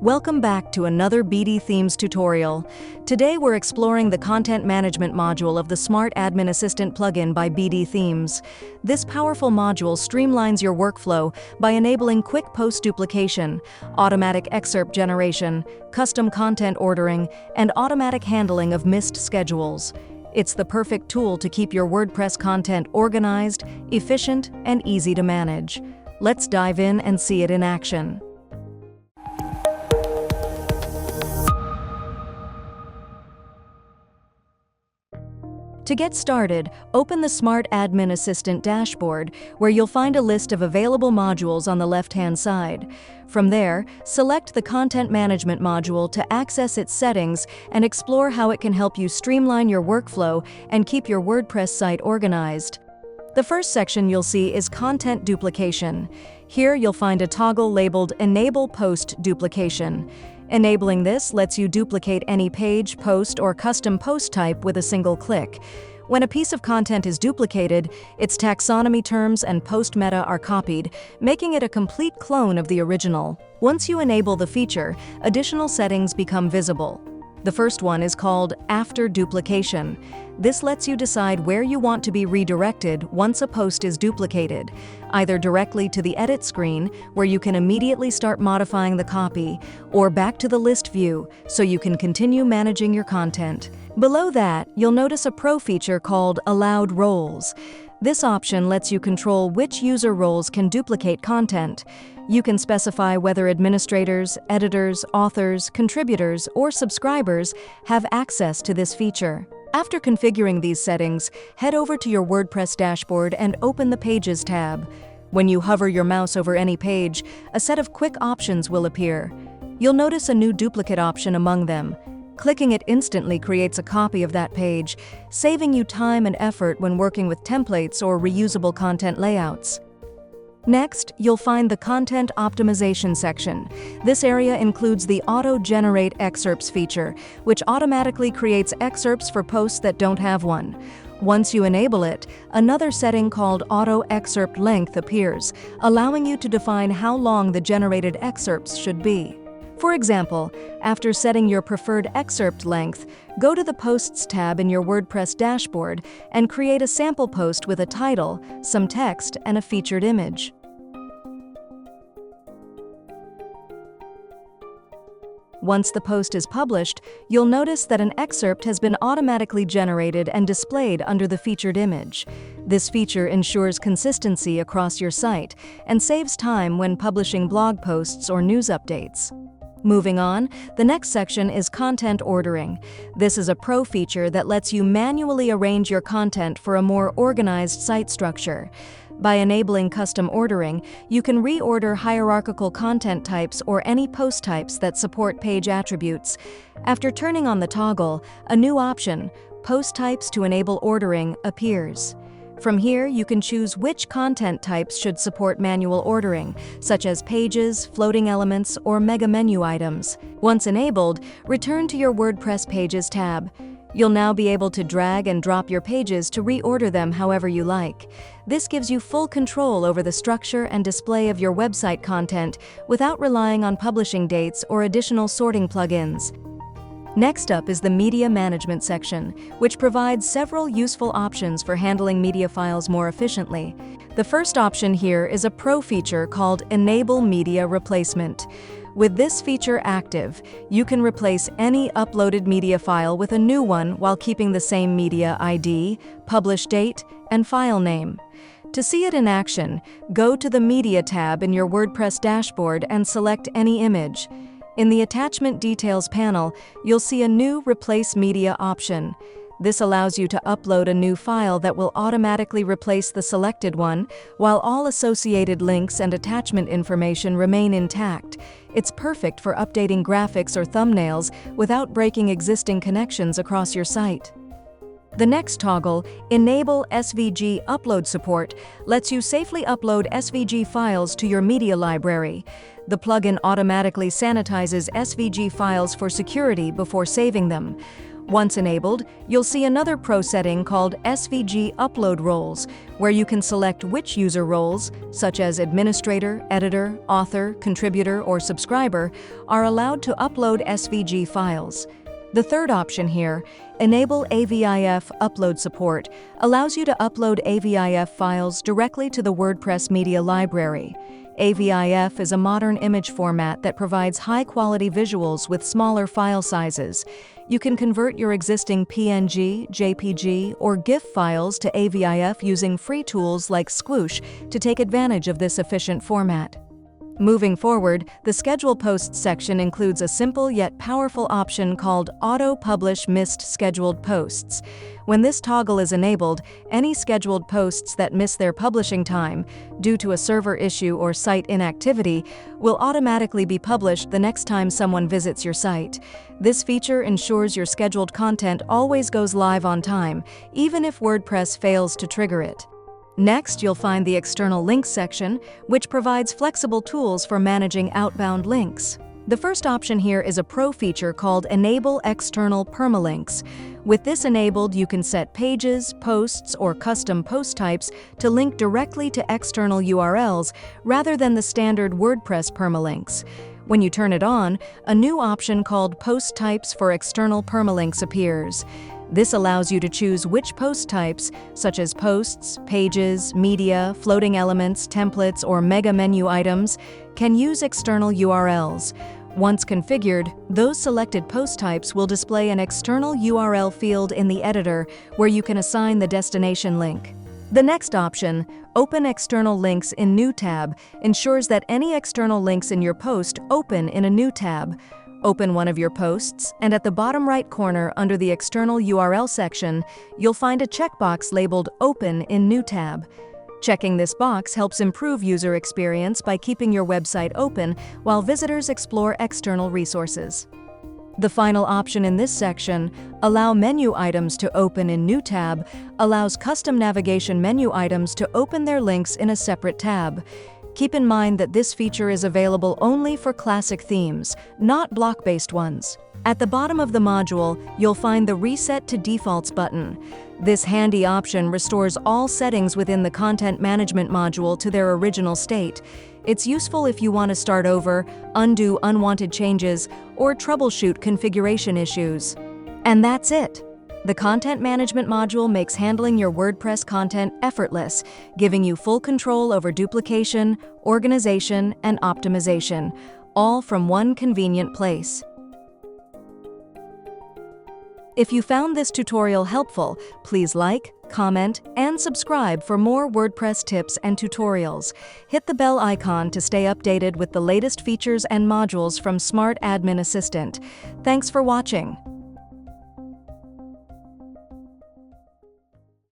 Welcome back to another BdThemes tutorial. Today we're exploring the content management module of the Smart Admin Assistant plugin by BdThemes. This powerful module streamlines your workflow by enabling quick post duplication, automatic excerpt generation, custom content ordering, and automatic handling of missed schedules. It's the perfect tool to keep your WordPress content organized, efficient, and easy to manage. Let's dive in and see it in action. To get started, open the Smart Admin Assistant dashboard, where you'll find a list of available modules on the left-hand side. From there, select the Content Management module to access its settings and explore how it can help you streamline your workflow and keep your WordPress site organized. The first section you'll see is Content Duplication. Here you'll find a toggle labeled Enable Post Duplication. Enabling this lets you duplicate any page, post, or custom post type with a single click. When a piece of content is duplicated, its taxonomy terms and post meta are copied, making it a complete clone of the original. Once you enable the feature, additional settings become visible. The first one is called After Duplication. This lets you decide where you want to be redirected once a post is duplicated, either directly to the edit screen, where you can immediately start modifying the copy, or back to the list view, so you can continue managing your content. Below that, you'll notice a pro feature called Allowed Roles. This option lets you control which user roles can duplicate content. You can specify whether administrators, editors, authors, contributors, or subscribers have access to this feature. After configuring these settings, head over to your WordPress dashboard and open the Pages tab. When you hover your mouse over any page, a set of quick options will appear. You'll notice a new duplicate option among them. Clicking it instantly creates a copy of that page, saving you time and effort when working with templates or reusable content layouts. Next, you'll find the Content Optimization section. This area includes the Auto-Generate Excerpts feature, which automatically creates excerpts for posts that don't have one. Once you enable it, another setting called Auto Excerpt Length appears, allowing you to define how long the generated excerpts should be. For example, after setting your preferred excerpt length, go to the Posts tab in your WordPress dashboard and create a sample post with a title, some text, and a featured image. Once the post is published, you'll notice that an excerpt has been automatically generated and displayed under the featured image. This feature ensures consistency across your site and saves time when publishing blog posts or news updates. Moving on, the next section is Content Ordering. This is a pro feature that lets you manually arrange your content for a more organized site structure. By enabling custom ordering, you can reorder hierarchical content types or any post types that support page attributes. After turning on the toggle, a new option, Post Types to Enable Ordering, appears. From here, you can choose which content types should support manual ordering, such as pages, floating elements, or mega menu items. Once enabled, return to your WordPress Pages tab. You'll now be able to drag and drop your pages to reorder them however you like. This gives you full control over the structure and display of your website content without relying on publishing dates or additional sorting plugins. Next up is the Media Management section, which provides several useful options for handling media files more efficiently. The first option here is a pro feature called Enable Media Replacement. With this feature active, you can replace any uploaded media file with a new one while keeping the same media ID, publish date, and file name. To see it in action, go to the Media tab in your WordPress dashboard and select any image. In the Attachment Details panel, you'll see a new Replace Media option. This allows you to upload a new file that will automatically replace the selected one, while all associated links and attachment information remain intact. It's perfect for updating graphics or thumbnails without breaking existing connections across your site. The next toggle, Enable SVG Upload Support, lets you safely upload SVG files to your media library. The plugin automatically sanitizes SVG files for security before saving them. Once enabled, you'll see another pro setting called SVG Upload Roles, where you can select which user roles, such as administrator, editor, author, contributor, or subscriber, are allowed to upload SVG files. The third option here, Enable AVIF Upload Support, allows you to upload AVIF files directly to the WordPress media library. AVIF is a modern image format that provides high-quality visuals with smaller file sizes. You can convert your existing PNG, JPG, or GIF files to AVIF using free tools like Squoosh to take advantage of this efficient format. Moving forward, the Schedule Posts section includes a simple yet powerful option called Auto Publish Missed Scheduled Posts. When this toggle is enabled, any scheduled posts that miss their publishing time, due to a server issue or site inactivity, will automatically be published the next time someone visits your site. This feature ensures your scheduled content always goes live on time, even if WordPress fails to trigger it. Next, you'll find the External Links section, which provides flexible tools for managing outbound links. The first option here is a pro feature called Enable External Permalinks. With this enabled, you can set pages, posts, or custom post types to link directly to external URLs rather than the standard WordPress permalinks. When you turn it on, a new option called Post Types for External Permalinks appears. This allows you to choose which post types, such as posts, pages, media, floating elements, templates, or mega menu items, can use external URLs. Once configured, those selected post types will display an external URL field in the editor where you can assign the destination link. The next option, Open External Links in New tab, ensures that any external links in your post open in a new tab. Open one of your posts, and at the bottom right corner under the External URL section, you'll find a checkbox labeled Open in New tab. Checking this box helps improve user experience by keeping your website open while visitors explore external resources. The final option in this section, Allow Menu Items to Open in New tab, allows custom navigation menu items to open their links in a separate tab. Keep in mind that this feature is available only for classic themes, not block-based ones. At the bottom of the module, you'll find the Reset to Defaults button. This handy option restores all settings within the Content Management module to their original state. It's useful if you want to start over, undo unwanted changes, or troubleshoot configuration issues. And that's it! The Content Management module makes handling your WordPress content effortless, giving you full control over duplication, organization, and optimization, all from one convenient place. If you found this tutorial helpful, please like, comment, and subscribe for more WordPress tips and tutorials. Hit the bell icon to stay updated with the latest features and modules from Smart Admin Assistant. Thanks for watching.